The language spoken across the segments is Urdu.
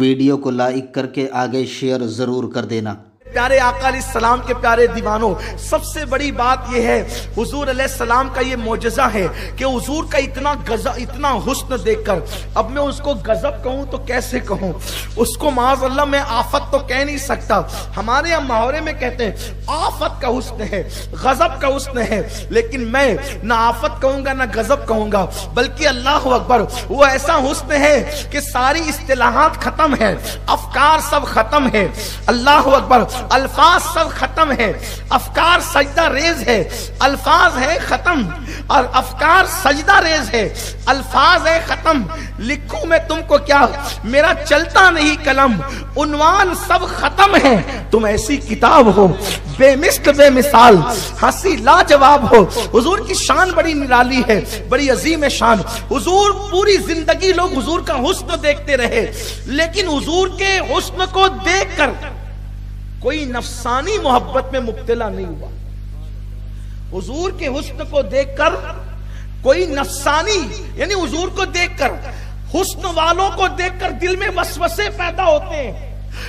ویڈیو کو لائک کر کے آگے شیئر ضرور کر دینا۔ پیارے آقا علیہ السلام کے پیارے دیوانوں، سب سے بڑی بات یہ ہے حضور علیہ السلام کا یہ معجزہ ہے کہ حضور کا اتنا حسن دیکھ کر اب میں اس کو غضب کہوں تو کیسے کہوں، اس کو معاذ اللہ میں آفت تو کہہ نہیں سکتا۔ ہمارے یہاں محاورے میں کہتے ہیں آفت کا حسن ہے، غضب کا حسن ہے، لیکن میں نہ آفت کہوں گا نہ غضب کہوں گا، بلکہ اللہ اکبر وہ ایسا حسن ہے کہ ساری اصطلاحات ختم ہے، افکار سب ختم ہے، اللہ اکبر، الفاظ سب ختم ہے، افکار سجدہ ریز ہے، الفاظ ہے ختم، اور افکار سجدہ ریز ہے، الفاظ ہے ختم، لکھوں میں تم کو کیا، میرا چلتا نہیں قلم، عنوان سب ختم ہے، تم ایسی کتاب ہو بے مثل بے مثال، ہنسی لاجواب ہو۔ حضور کی شان بڑی نرالی ہے، بڑی عظیم شان۔ حضور پوری زندگی لوگ حضور کا حسن دیکھتے رہے، لیکن حضور کے حسن کو دیکھ کر کوئی نفسانی محبت میں مبتلا نہیں ہوا۔ حضور کے حسن کو دیکھ کر کوئی نفسانی، یعنی حضور کو دیکھ کر، حسن والوں کو دیکھ کر دل میں وسوسے پیدا ہوتے ہیں،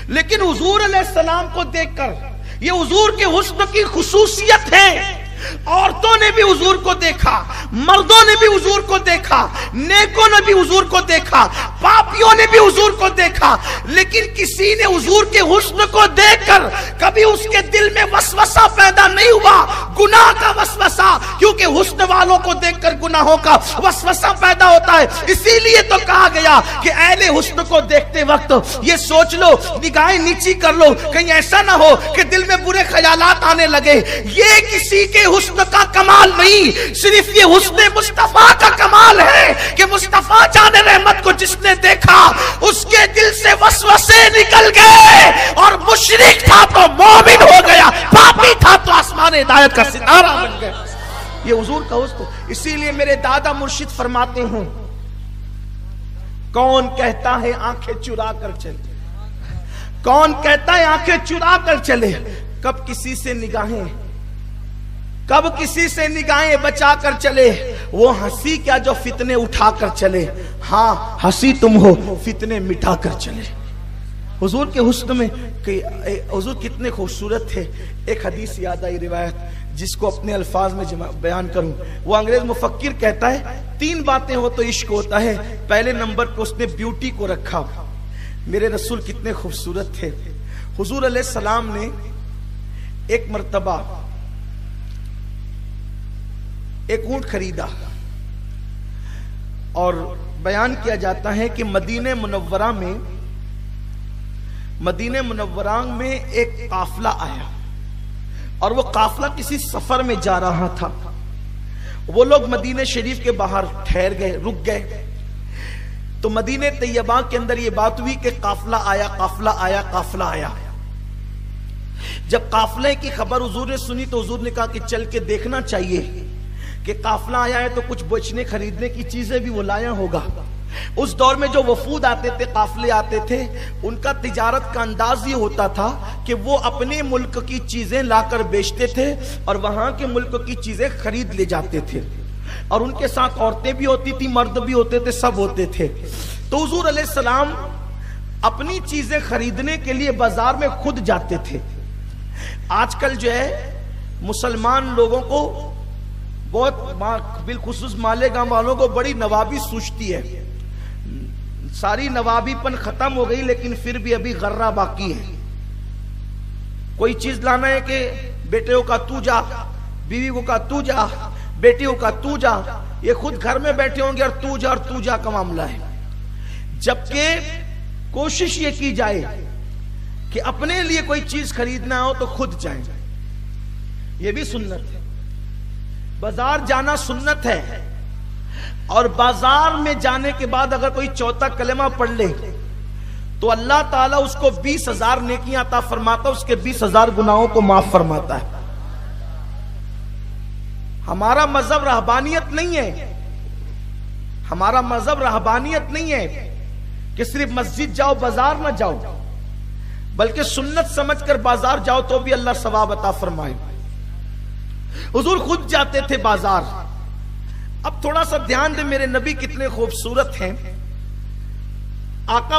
لیکن حضور علیہ السلام کو دیکھ کر، یہ حضور کے حسن کی خصوصیت ہے۔ عورتوں نے بھی حضور کو دیکھا، مردوں نے بھی حضور کو دیکھا، نیکوں نے بھی حضور کو دیکھا، پاپیوں نے بھی حضور کو دیکھا، لیکن کسی نے حضور کے حسن کو دیکھ کر کبھی اس کے دل میں وسوسہ پیدا نہیں ہوا، گناہ کا وسوسہ، کیونکہ حسن والوں کو دیکھ کر گناہوں کا وسوسہ پیدا ہوتا ہے۔ اسی لیے تو کہا گیا کہ اہل حسن کو دیکھتے وقت یہ سوچ لو، نگاہیں نیچی کر لو، کہیں ایسا نہ ہو کہ دل میں برے خیالات آنے لگے۔ یہ کسی کے حسن کا کمال نہیں، صرف یہ حسن مصطفیٰ کا کمال ہے کہ مصطفیٰ جان رحمت کو جس نے دیکھا اس کے دل سے وسوسے نکل گئے، اور مشرک تھا تو مومن ہو گیا، پاپی تھا تو آسمان ہدایت کا ستارہ بن گیا۔ یہ حضور کا حسن۔ اسی لیے میرے دادا مرشد فرماتے ہیں، کون کہتا ہے آنکھیں چرا کر چلے، کون کہتا ہے آنکھیں چرا کر چلے، کب کسی سے نگاہیں بچا کر چلے، وہ ہنسی کیا جو فتنے اٹھا کر چلے، ہاں ہنسی تم ہو فتنے مٹا کر چلے۔ حضور کے حسن میں کہ حضور کتنے خوبصورت تھے۔ ایک حدیث یاد آئی، روایت، جس کو اپنے الفاظ میں بیان کروں۔ وہ انگریز مفکر کہتا ہے 3 باتیں ہو تو عشق ہوتا ہے، پہلے نمبر پہ اس نے بیوٹی کو رکھا۔ میرے رسول کتنے خوبصورت تھے۔ حضور علیہ السلام نے ایک مرتبہ ایک اونٹ خریدا، اور بیان کیا جاتا ہے کہ مدینہ منورہ میں ایک قافلہ آیا، اور وہ قافلہ کسی سفر میں جا رہا تھا۔ وہ لوگ مدینہ شریف کے باہر ٹھہر گئے، رک گئے، تو مدینہ طیبہ کے اندر یہ بات ہوئی کہ قافلہ آیا، قافلہ آیا، قافلہ آیا۔ جب قافلے کی خبر حضور نے سنی تو حضور نے کہا کہ چل کے دیکھنا چاہیے کہ قافلہ آیا ہے تو کچھ بیچنے خریدنے کی چیزیں بھی وہ لایا ہوگا۔ اس دور میں جو وفود آتے تھے، قافلے آتے تھے، ان کا تجارت کا انداز یہ ہوتا تھا کہ وہ اپنے ملک کی چیزیں لا کر بیچتے تھے اور وہاں کے ملک کی چیزیں خرید لے جاتے تھے، اور ان کے ساتھ عورتیں بھی ہوتی تھی، مرد بھی ہوتے تھے، سب ہوتے تھے۔ تو حضور علیہ السلام اپنی چیزیں خریدنے کے لیے بازار میں خود جاتے تھے۔ آج کل جو ہے مسلمان لوگوں کو بہت، بالخصوص مالیگاؤں والوں کو بڑی نوابی سوچتی ہے، ساری نوابی پن ختم ہو گئی، لیکن پھر بھی ابھی غرہ باقی ہے۔ کوئی چیز لانا ہے کہ بیٹے کا تو جا، بیوی کو کا تو جا، بیٹیوں کا تو جا، یہ خود گھر میں بیٹھے ہوں گے اور تو جا کا معاملہ ہے۔ جبکہ کوشش یہ کی جائے کہ اپنے لیے کوئی چیز خریدنا ہو تو خود جائیں، یہ بھی سنت ہے۔ بازار جانا سنت ہے، اور بازار میں جانے کے بعد اگر کوئی چوتھا کلمہ پڑھ لے تو اللہ تعالیٰ اس کو 20,000 نیکیاں عطا فرماتا، اس کے 20,000 گناہوں کو معاف فرماتا ہے۔ ہمارا مذہب رہبانیت نہیں ہے، ہمارا مذہب رہبانیت نہیں ہے کہ صرف مسجد جاؤ بازار نہ جاؤ، بلکہ سنت سمجھ کر بازار جاؤ تو بھی اللہ ثواب عطا فرمائے۔ حضور خود جاتے تھے بازار۔ اب تھوڑا سا دھیان دے، میرے نبی کتنے خوبصورت ہیں۔ آقا